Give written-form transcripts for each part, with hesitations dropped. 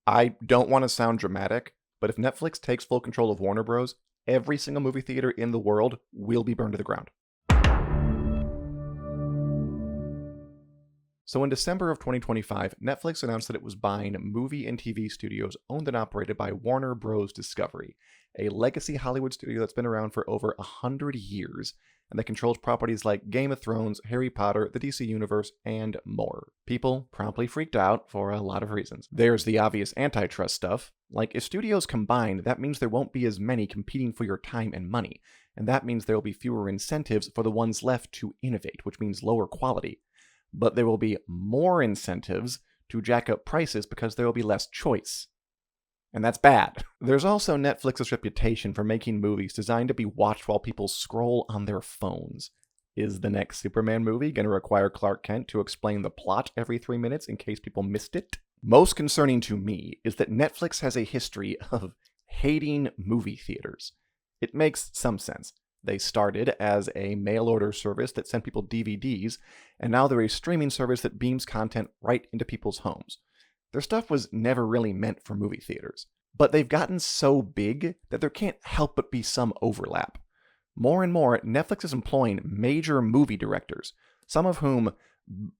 I don't want to sound dramatic, but if Netflix takes full control of Warner Bros., every single movie theater in the world will be burned to the ground. So in December of 2025, Netflix announced that it was buying movie and TV studios owned and operated by Warner Bros. Discovery, a legacy Hollywood studio that's been around for over 100 years, and that controls properties like Game of Thrones, Harry Potter, the DC Universe, and more. People promptly freaked out for a lot of reasons. There's the obvious antitrust stuff. Like, if studios combine, that means there won't be as many competing for your time and money, and that means there will be fewer incentives for the ones left to innovate, which means lower quality. But there will be more incentives to jack up prices because there will be less choice. And that's bad. There's also Netflix's reputation for making movies designed to be watched while people scroll on their phones. Is the next Superman movie going to require Clark Kent to explain the plot every 3 minutes in case people missed it? Most concerning to me is that Netflix has a history of hating movie theaters. It makes some sense. They started as a mail-order service that sent people DVDs, and now they're a streaming service that beams content right into people's homes. Their stuff was never really meant for movie theaters. But they've gotten so big that there can't help but be some overlap. More and more, Netflix is employing major movie directors, some of whom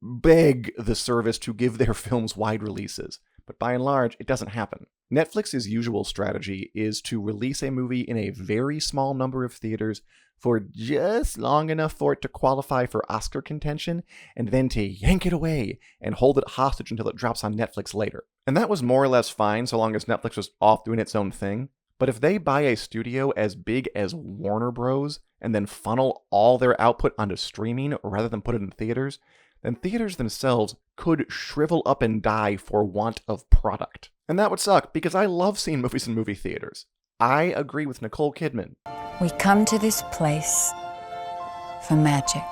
beg the service to give their films wide releases. But by and large, it doesn't happen. Netflix's usual strategy is to release a movie in a very small number of theaters for just long enough for it to qualify for Oscar contention, and then to yank it away and hold it hostage until it drops on Netflix later. And that was more or less fine so long as Netflix was off doing its own thing. But if they buy a studio as big as Warner Bros. And then funnel all their output onto streaming rather than put it in theaters, then theaters themselves could shrivel up and die for want of product. And that would suck, because I love seeing movies in movie theaters. I agree with Nicole Kidman. We come to this place for magic.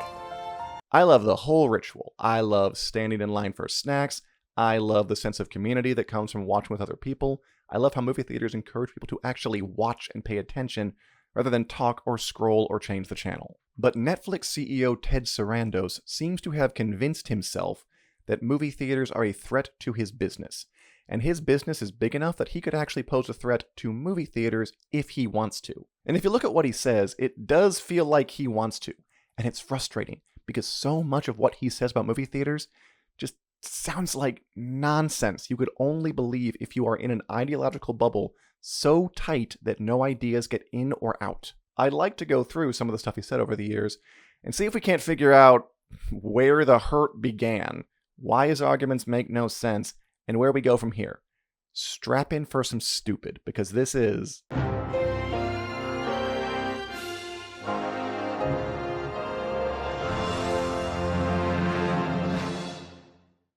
I love the whole ritual. I love standing in line for snacks. I love the sense of community that comes from watching with other people. I love how movie theaters encourage people to actually watch and pay attention rather than talk or scroll or change the channel. But Netflix CEO Ted Sarandos seems to have convinced himself that movie theaters are a threat to his business, and his business is big enough that he could actually pose a threat to movie theaters if he wants to. And if you look at what he says, it does feel like he wants to, and it's frustrating, because so much of what he says about movie theaters just sounds like nonsense you could only believe if you are in an ideological bubble so tight that no ideas get in or out. I'd like to go through some of the stuff he said over the years and see if we can't figure out where the hurt began, why his arguments make no sense, and where we go from here. Strap in for some stupid, because this is...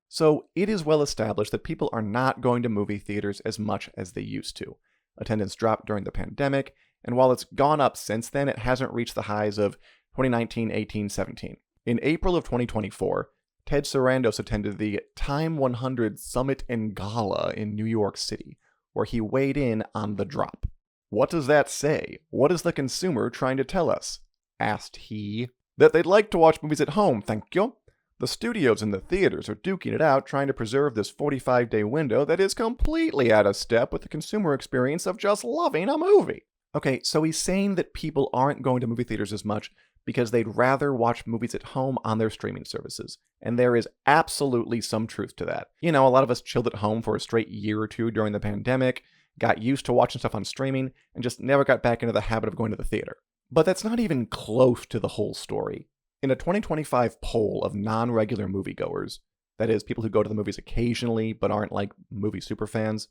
So, it is well established that people are not going to movie theaters as much as they used to. Attendance dropped during the pandemic, and while it's gone up since then, it hasn't reached the highs of 2019, 18, 17. In April of 2024, Ted Sarandos attended the Time 100 Summit and Gala in New York City, where he weighed in on the drop. "What does that say? What is the consumer trying to tell us?" asked he. "That they'd like to watch movies at home, thank you. The studios and the theaters are duking it out, trying to preserve this 45-day window that is completely out of step with the consumer experience of just loving a movie." Okay, so he's saying that people aren't going to movie theaters as much because they'd rather watch movies at home on their streaming services. And there is absolutely some truth to that. You know, a lot of us chilled at home for a straight year or two during the pandemic, got used to watching stuff on streaming, and just never got back into the habit of going to the theater. But that's not even close to the whole story. In a 2025 poll of non-regular moviegoers, that is, people who go to the movies occasionally but aren't like movie superfans,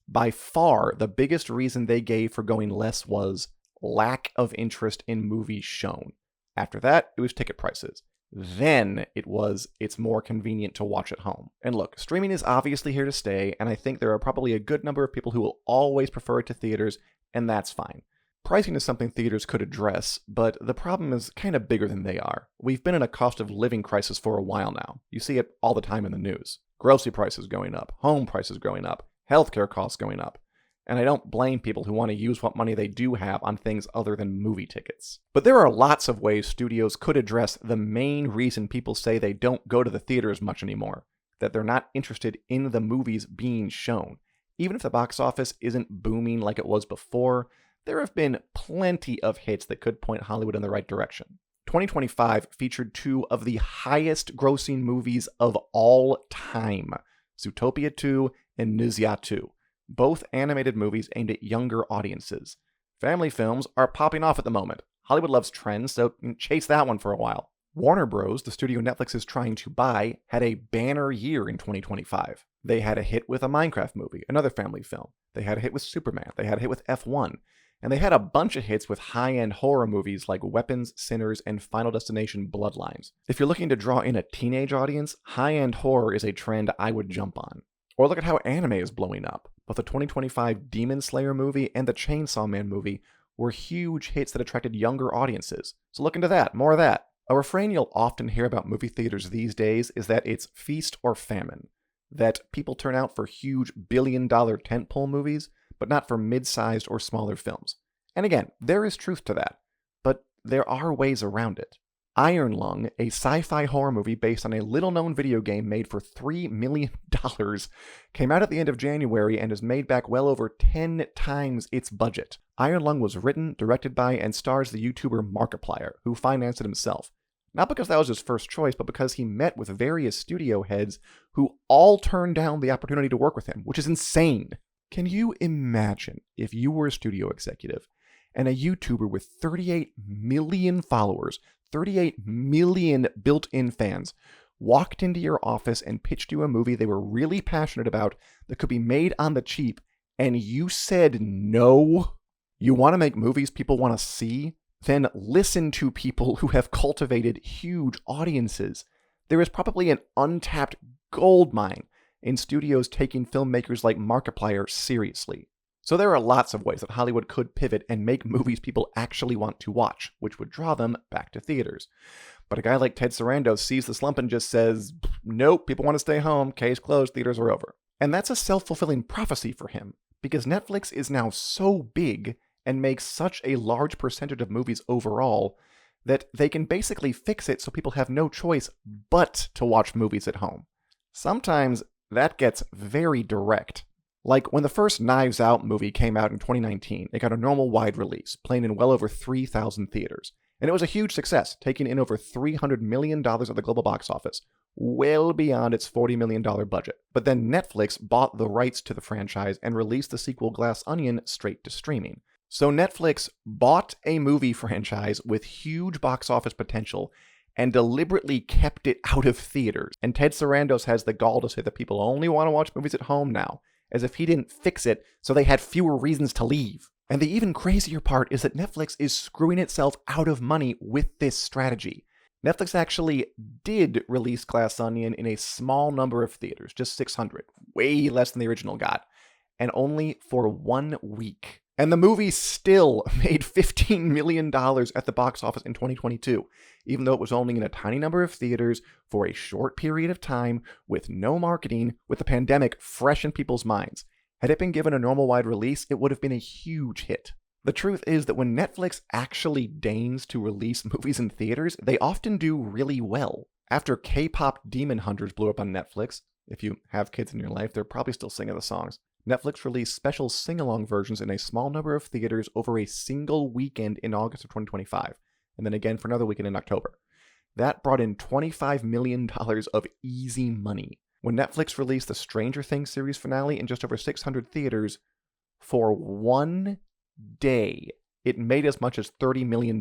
by far the biggest reason they gave for going less was lack of interest in movies shown. After that, it was ticket prices. Then it's more convenient to watch at home. And look, streaming is obviously here to stay, and I think there are probably a good number of people who will always prefer it to theaters, and that's fine. Pricing is something theaters could address, but the problem is kind of bigger than they are. We've been in a cost of living crisis for a while now. You see it all the time in the news. Grocery prices going up, home prices going up, healthcare costs going up. And I don't blame people who want to use what money they do have on things other than movie tickets. But there are lots of ways studios could address the main reason people say they don't go to the theaters much anymore, that they're not interested in the movies being shown. Even if the box office isn't booming like it was before, there have been plenty of hits that could point Hollywood in the right direction. 2025 featured two of the highest grossing movies of all time, Zootopia 2 and Nuzia 2, both animated movies aimed at younger audiences. Family films are popping off at the moment. Hollywood loves trends, so chase that one for a while. Warner Bros., the studio Netflix is trying to buy, had a banner year in 2025. They had a hit with a Minecraft movie, another family film. They had a hit with Superman. They had a hit with F1. And they had a bunch of hits with high-end horror movies like Weapons, Sinners, and Final Destination Bloodlines. If you're looking to draw in a teenage audience, high-end horror is a trend I would jump on. Or look at how anime is blowing up. Both the 2025 Demon Slayer movie and the Chainsaw Man movie were huge hits that attracted younger audiences. So look into that, more of that. A refrain you'll often hear about movie theaters these days is that it's feast or famine. That people turn out for huge billion-dollar tentpole movies, but not for mid-sized or smaller films. And again, there is truth to that, but there are ways around it. Iron Lung, a sci-fi horror movie based on a little-known video game made for $3 million, came out at the end of January and has made back well over 10 times its budget. Iron Lung was written, directed by, and stars the YouTuber Markiplier, who financed it himself. Not because that was his first choice, but because he met with various studio heads who all turned down the opportunity to work with him, which is insane. Can you imagine if you were a studio executive and a YouTuber with 38 million followers, 38 million built-in fans, walked into your office and pitched you a movie they were really passionate about that could be made on the cheap, and you said no? You want to make movies people want to see? Then listen to people who have cultivated huge audiences. There is probably an untapped gold mine in studios taking filmmakers like Markiplier seriously. So there are lots of ways that Hollywood could pivot and make movies people actually want to watch, which would draw them back to theaters. But a guy like Ted Sarandos sees the slump and just says, nope, people want to stay home, case closed, theaters are over. And that's a self-fulfilling prophecy for him, because Netflix is now so big and makes such a large percentage of movies overall that they can basically fix it so people have no choice but to watch movies at home. Sometimes that gets very direct. Like when the first Knives Out movie came out in 2019, it got a normal wide release, playing in well over 3,000 theaters. And it was a huge success, taking in over $300 million at the global box office, well beyond its $40 million budget. But then Netflix bought the rights to the franchise and released the sequel Glass Onion straight to streaming. So Netflix bought a movie franchise with huge box office potential and deliberately kept it out of theaters. And Ted Sarandos has the gall to say that people only want to watch movies at home now, as if he didn't fix it so they had fewer reasons to leave. And the even crazier part is that Netflix is screwing itself out of money with this strategy. Netflix actually did release Glass Onion in a small number of theaters, just 600, way less than the original got, and only for 1 week. And the movie still made $15 million at the box office in 2022, even though it was only in a tiny number of theaters for a short period of time with no marketing, with the pandemic fresh in people's minds. Had it been given a normal wide release, it would have been a huge hit. The truth is that when Netflix actually deigns to release movies in theaters, they often do really well. After K-pop Demon Hunters blew up on Netflix, if you have kids in your life, they're probably still singing the songs. Netflix released special sing-along versions in a small number of theaters over a single weekend in August of 2025, and then again for another weekend in October. That brought in $25 million of easy money. When Netflix released the Stranger Things series finale in just over 600 theaters, for 1 day, it made as much as $30 million.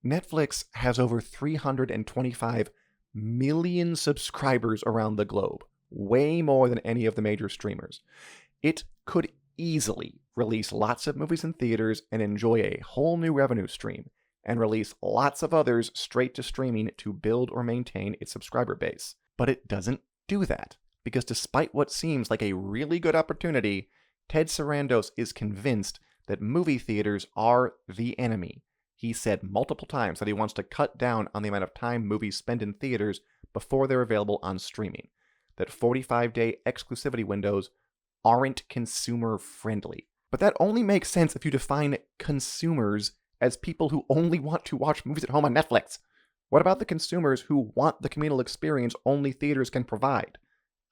Netflix has over 325 million subscribers around the globe, way more than any of the major streamers. It could easily release lots of movies in theaters and enjoy a whole new revenue stream, and release lots of others straight to streaming to build or maintain its subscriber base. But it doesn't do that, because despite what seems like a really good opportunity, Ted Sarandos is convinced that movie theaters are the enemy. He said multiple times that he wants to cut down on the amount of time movies spend in theaters before they're available on streaming, that 45-day exclusivity windows aren't consumer-friendly. But that only makes sense if you define consumers as people who only want to watch movies at home on Netflix. What about the consumers who want the communal experience only theaters can provide?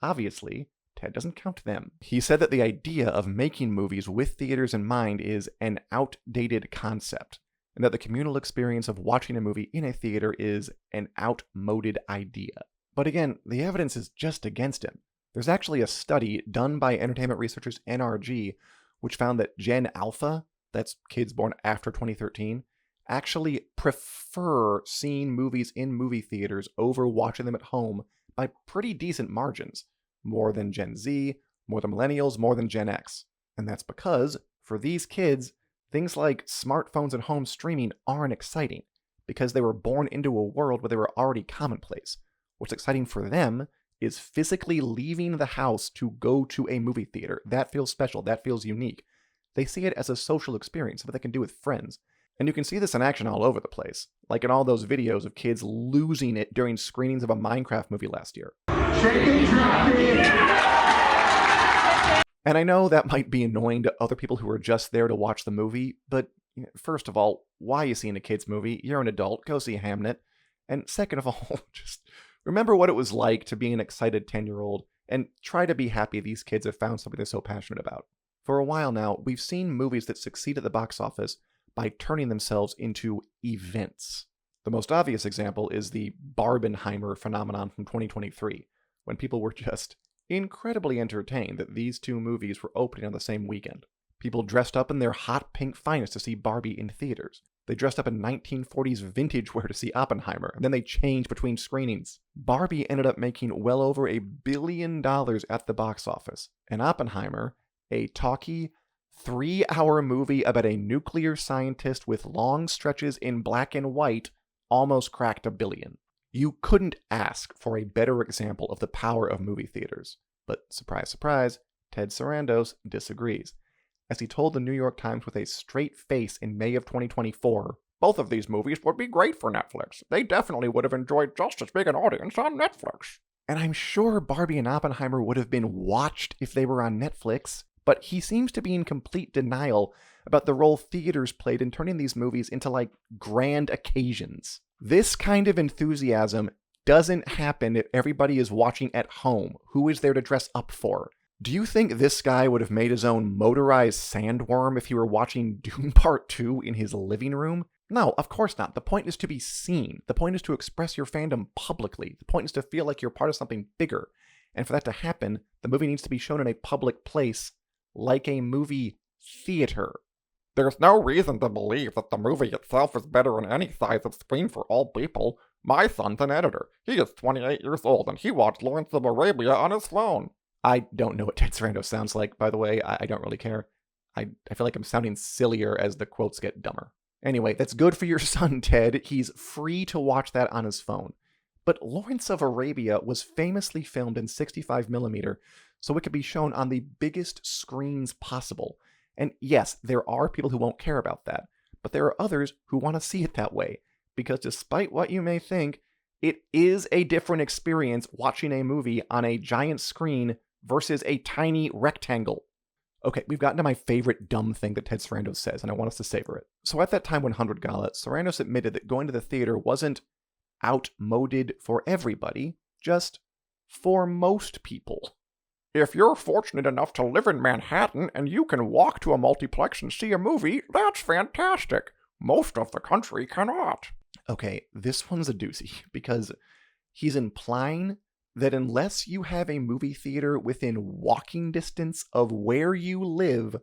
Obviously, Ted doesn't count them. He said that the idea of making movies with theaters in mind is an outdated concept, and that the communal experience of watching a movie in a theater is an outmoded idea. But again, the evidence is just against him. There's actually a study done by entertainment researchers NRG which found that Gen Alpha, that's kids born after 2013, actually prefer seeing movies in movie theaters over watching them at home by pretty decent margins. More than Gen Z, more than millennials, more than Gen X. And that's because, for these kids, things like smartphones and home streaming aren't exciting, because they were born into a world where they were already commonplace. What's exciting for them is physically leaving the house to go to a movie theater. That feels special, that feels unique. They see it as a social experience, something they can do with friends. And you can see this in action all over the place, like in all those videos of kids losing it during screenings of a Minecraft movie last year. And I know that might be annoying to other people who are just there to watch the movie, but first of all, why are you seeing a kid's movie? You're an adult, go see Hamnet. And second of all, just remember what it was like to be an excited 10-year-old and try to be happy these kids have found something they're so passionate about. For a while now, we've seen movies that succeed at the box office by turning themselves into events. The most obvious example is the Barbenheimer phenomenon from 2023, when people were just incredibly entertained that these two movies were opening on the same weekend. People dressed up in their hot pink finest to see Barbie in theaters. They dressed up in 1940s vintage wear to see Oppenheimer, and then they changed between screenings. Barbie ended up making well over $1 billion at the box office, and Oppenheimer, a talky, 3-hour movie about a nuclear scientist with long stretches in black and white, almost cracked $1 billion. You couldn't ask for a better example of the power of movie theaters. But surprise, surprise, Ted Sarandos disagrees. As he told the New York Times with a straight face in May of 2024, both of these movies would be great for Netflix. They definitely would have enjoyed just as big an audience on Netflix. And I'm sure Barbie and Oppenheimer would have been watched if they were on Netflix, but he seems to be in complete denial about the role theaters played in turning these movies into, like, grand occasions. This kind of enthusiasm doesn't happen if everybody is watching at home. Who is there to dress up for? Do you think this guy would have made his own motorized sandworm if he were watching Dune Part 2 in his living room? No, of course not. The point is to be seen. The point is to express your fandom publicly. The point is to feel like you're part of something bigger. And for that to happen, the movie needs to be shown in a public place, like a movie theater. There's no reason to believe that the movie itself is better on any size of screen for all people. My son's an editor. He is 28 years old, and he watched Lawrence of Arabia on his phone. I don't know what Ted Sarandos sounds like, by the way. I don't really care. I feel like I'm sounding sillier as the quotes get dumber. Anyway, that's good for your son, Ted. He's free to watch that on his phone. But Lawrence of Arabia was famously filmed in 65mm, so it could be shown on the biggest screens possible. And yes, there are people who won't care about that, but there are others who want to see it that way, because despite what you may think, it is a different experience watching a movie on a giant screen versus a tiny rectangle. Okay, we've gotten to my favorite dumb thing that Ted Sarandos says, and I want us to savor it. So at that Time 100 Gala, Sarandos admitted that going to the theater wasn't outmoded for everybody, just for most people. If you're fortunate enough to live in Manhattan and you can walk to a multiplex and see a movie, that's fantastic. Most of the country cannot. Okay, this one's a doozy, because he's implying that unless you have a movie theater within walking distance of where you live,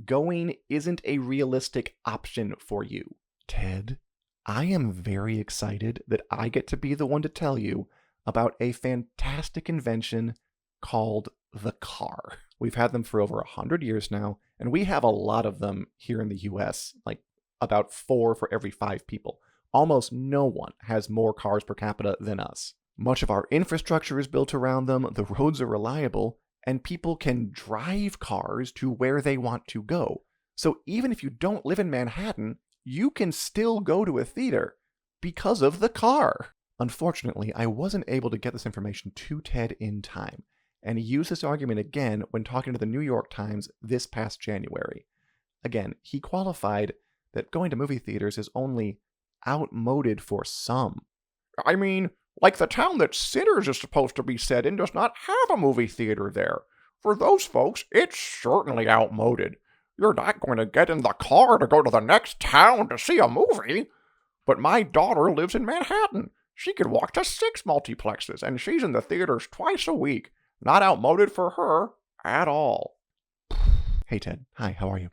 going isn't a realistic option for you. Ted, I am very excited that I get to be the one to tell you about a fantastic invention called the car. We've had them for over 100 years now, and we have a lot of them here in the US, like about 4 for every 5 people. Almost no one has more cars per capita than us. Much of our infrastructure is built around them, the roads are reliable, and people can drive cars to where they want to go. So even if you don't live in Manhattan, you can still go to a theater because of the car. Unfortunately, I wasn't able to get this information to Ted in time, and he used this argument again when talking to the New York Times this past January. Again, he qualified that going to movie theaters is only outmoded for some. I mean, like the town that Sinners is supposed to be set in does not have a movie theater there. For those folks, it's certainly outmoded. You're not going to get in the car to go to the next town to see a movie. But my daughter lives in Manhattan. She could walk to 6 multiplexes, and she's in the theaters twice a week. Not outmoded for her at all. Hey, Ted. Hi, how are you?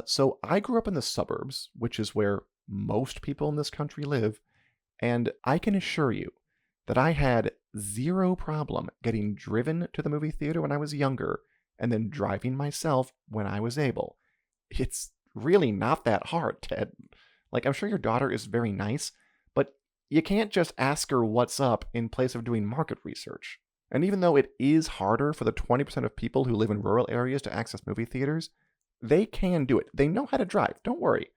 So I grew up in the suburbs, which is where most people in this country live, and I can assure you that I had zero problem getting driven to the movie theater when I was younger, and then driving myself when I was able. It's really not that hard, Ted. Like, I'm sure your daughter is very nice, but you can't just ask her what's up in place of doing market research. And even though it is harder for the 20% of people who live in rural areas to access movie theaters, they can do it. They know how to drive. Don't worry.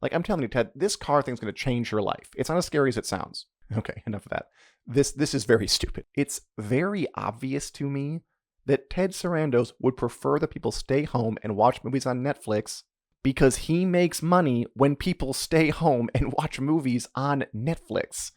Like, I'm telling you, Ted, this car thing's going to change your life. It's not as scary as it sounds. Okay, enough of that. This is very stupid. It's very obvious to me that Ted Sarandos would prefer that people stay home and watch movies on Netflix because he makes money when people stay home and watch movies on Netflix.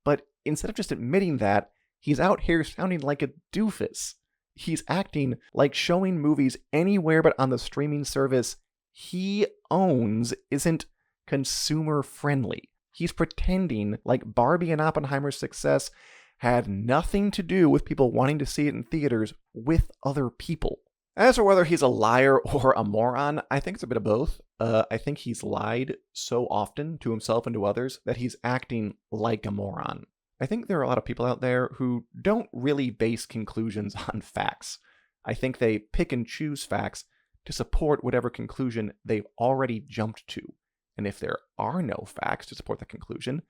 But instead of just admitting that, he's out here sounding like a doofus. He's acting like showing movies anywhere but on the streaming service he owns isn't consumer friendly. He's pretending like Barbie and Oppenheimer's success had nothing to do with people wanting to see it in theaters with other people. As for whether he's a liar or a moron, I think it's a bit of both. I think he's lied so often to himself and to others that he's acting like a moron. I think there are a lot of people out there who don't really base conclusions on facts. I think they pick and choose facts to support whatever conclusion they've already jumped to. And if there are no facts to support the conclusion,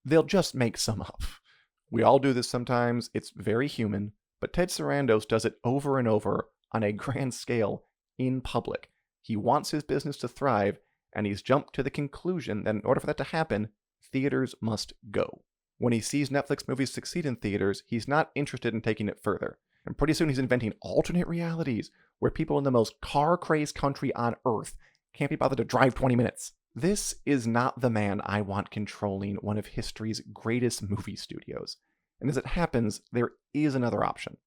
they'll just make some up. We all do this sometimes. It's very human. But Ted Sarandos does it over and over on a grand scale in public. He wants his business to thrive, and he's jumped to the conclusion that in order for that to happen, theaters must go. When he sees Netflix movies succeed in theaters, he's not interested in taking it further. And pretty soon he's inventing alternate realities where people in the most car-crazed country on Earth can't be bothered to drive 20 minutes. This is not the man I want controlling one of history's greatest movie studios. And as it happens, there is another option.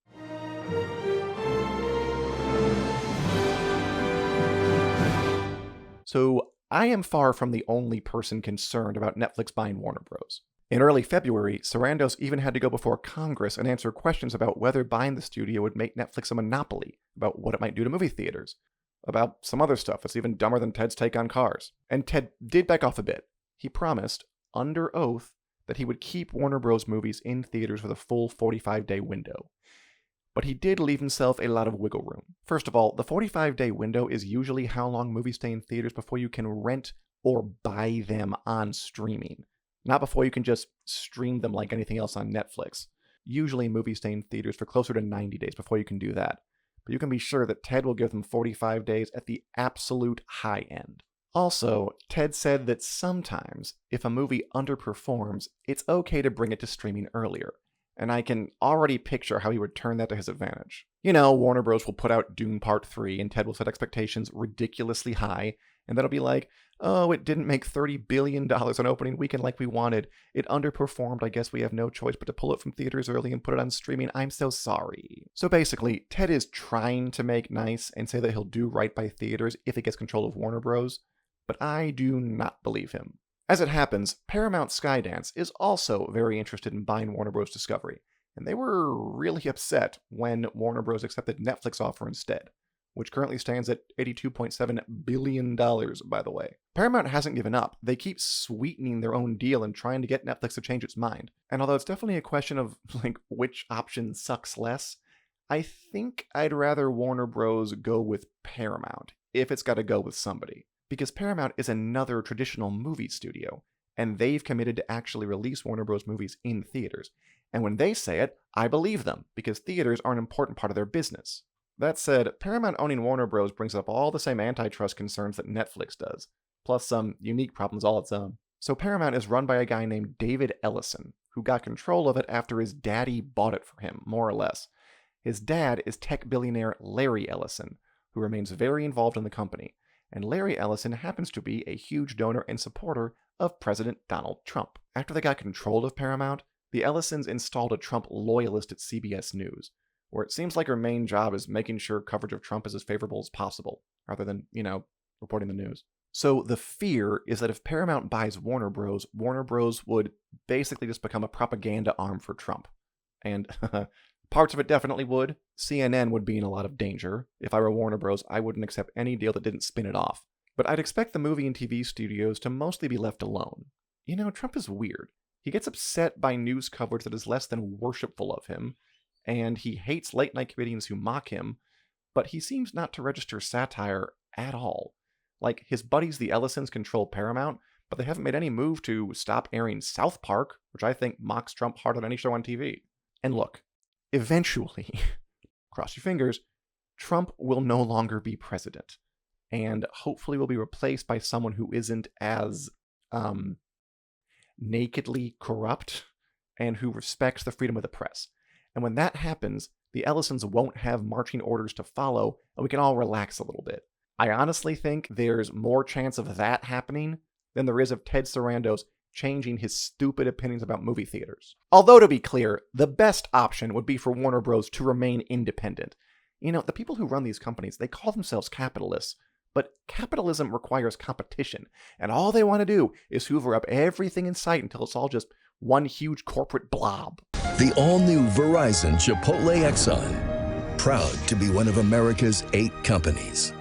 So I am far from the only person concerned about Netflix buying Warner Bros. In early February, Sarandos even had to go before Congress and answer questions about whether buying the studio would make Netflix a monopoly, about what it might do to movie theaters, about some other stuff that's even dumber than Ted's take on cars. And Ted did back off a bit. He promised, under oath, that he would keep Warner Bros. Movies in theaters for the full 45-day window. But he did leave himself a lot of wiggle room. First of all, the 45-day window is usually how long movies stay in theaters before you can rent or buy them on streaming. Not before you can just stream them like anything else on Netflix. Usually movies stay in theaters for closer to 90 days before you can do that. But you can be sure that Ted will give them 45 days at the absolute high end. Also, Ted said that sometimes, if a movie underperforms, it's okay to bring it to streaming earlier. And I can already picture how he would turn that to his advantage. You know, Warner Bros. Will put out Dune Part 3, and Ted will set expectations ridiculously high, and that'll be like, oh, it didn't make $30 billion on opening weekend like we wanted. It underperformed. I guess we have no choice but to pull it from theaters early and put it on streaming. I'm so sorry. So basically, Ted is trying to make nice and say that he'll do right by theaters if he gets control of Warner Bros., but I do not believe him. As it happens, Paramount Skydance is also very interested in buying Warner Bros. Discovery, and they were really upset when Warner Bros. Accepted Netflix offer instead, which currently stands at $82.7 billion, by the way. Paramount hasn't given up. They keep sweetening their own deal and trying to get Netflix to change its mind. And although it's definitely a question of, which option sucks less, I think I'd rather Warner Bros. Go with Paramount, if it's got to go with somebody. Because Paramount is another traditional movie studio, and they've committed to actually release Warner Bros. Movies in theaters. And when they say it, I believe them, because theaters are an important part of their business. That said, Paramount owning Warner Bros. Brings up all the same antitrust concerns that Netflix does, plus some unique problems all its own. So Paramount is run by a guy named David Ellison, who got control of it after his daddy bought it for him, more or less. His dad is tech billionaire Larry Ellison, who remains very involved in the company. And Larry Ellison happens to be a huge donor and supporter of President Donald Trump. After they got control of Paramount, the Ellisons installed a Trump loyalist at CBS News, where it seems like her main job is making sure coverage of Trump is as favorable as possible, rather than, reporting the news. So the fear is that if Paramount buys Warner Bros would basically just become a propaganda arm for Trump. And parts of it definitely would. CNN would be in a lot of danger. If I were Warner Bros, I wouldn't accept any deal that didn't spin it off. But I'd expect the movie and TV studios to mostly be left alone. Trump is weird. He gets upset by news coverage that is less than worshipful of him, and he hates late-night comedians who mock him, but he seems not to register satire at all. Like, his buddies the Ellisons control Paramount, but they haven't made any move to stop airing South Park, which I think mocks Trump harder than any show on TV. And look, eventually, cross your fingers, Trump will no longer be president, and hopefully will be replaced by someone who isn't as, nakedly corrupt, and who respects the freedom of the press. And when that happens, the Ellisons won't have marching orders to follow, and we can all relax a little bit. I honestly think there's more chance of that happening than there is of Ted Sarandos changing his stupid opinions about movie theaters. Although, to be clear, the best option would be for Warner Bros. To remain independent. The people who run these companies, they call themselves capitalists, but capitalism requires competition, and all they want to do is hoover up everything in sight until it's all just one huge corporate blob. The all-new Verizon Chipotle Exxon, proud to be one of America's 8 companies.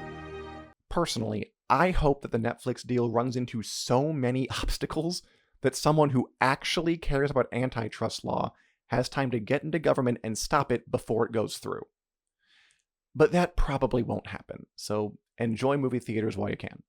Personally, I hope that the Netflix deal runs into so many obstacles that someone who actually cares about antitrust law has time to get into government and stop it before it goes through. But that probably won't happen, so enjoy movie theaters while you can.